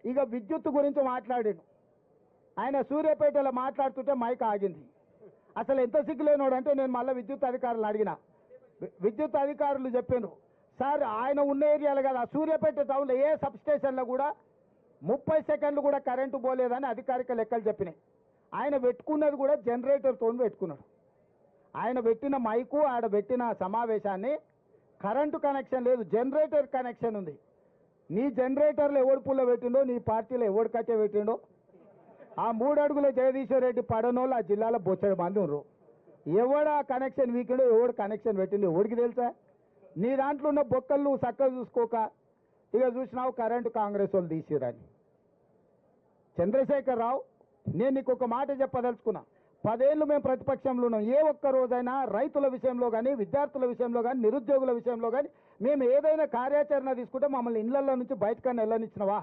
ఇక విద్యుత్ గురించి మాట్లాడాడు. ఆయన సూర్యాపేటలో మాట్లాడుతుంటే మైక్ ఆగింది. అసలు ఎంత సిగ్గులేనోడు అంటే నేను మళ్ళీ విద్యుత్ అధికారులు అడిగిన. విద్యుత్ అధికారులు చెప్పారు, సార్ ఆయన ఉన్న ఏరియాలో కదా సూర్యాపేట టౌన్లో ఏ సబ్ స్టేషన్లో కూడా 30 సెకండ్లు కూడా కరెంటు పోలేదని అధికారిక లెక్కలు చెప్పినాయి. ఆయన పెట్టుకున్నది కూడా జనరేటర్తో పెట్టుకున్నాడు. ఆయన పెట్టిన మైకు ఆడ పెట్టిన సమావేశాన్ని కరెంటు కనెక్షన్ లేదు, జనరేటర్ కనెక్షన్ ఉంది. నీ జనరేటర్లో ఎవడు పుల్ల పెట్టిండో, నీ పార్టీలో ఎవడు కట్టె పెట్టిండో, ఆ 3 అడుగుల జగదీశ్వర్ రెడ్డి పడనోళ్ళు ఆ జిల్లాలో బొచ్చడి మంది ఉన్నారు. ఎవడా కనెక్షన్ వీకిండో, ఎవడు కనెక్షన్ పెట్టిండో ఎవడికి తెలుసా? నీ దాంట్లో ఉన్న బొక్కలు నువ్వు చక్కగా చూసుకోక ఇక చూసినావు కరెంటు కాంగ్రెస్ వాళ్ళు తీసిరని. చంద్రశేఖర్ రావు, నేను నీకు ఒక మాట చెప్పదలుచుకున్నా. 10 ఏళ్ళు మేము ప్రతిపక్షంలో ఉన్నాం. ఏ ఒక్క రోజైనా రైతుల విషయంలో కానీ, విద్యార్థుల విషయంలో కానీ, నిరుద్యోగుల విషయంలో కానీ మేము ఏదైనా కార్యాచరణ తీసుకుంటే మమ్మల్ని ఇళ్లలో నుంచి బయటకన్నా వెళ్ళనిచ్చినవా?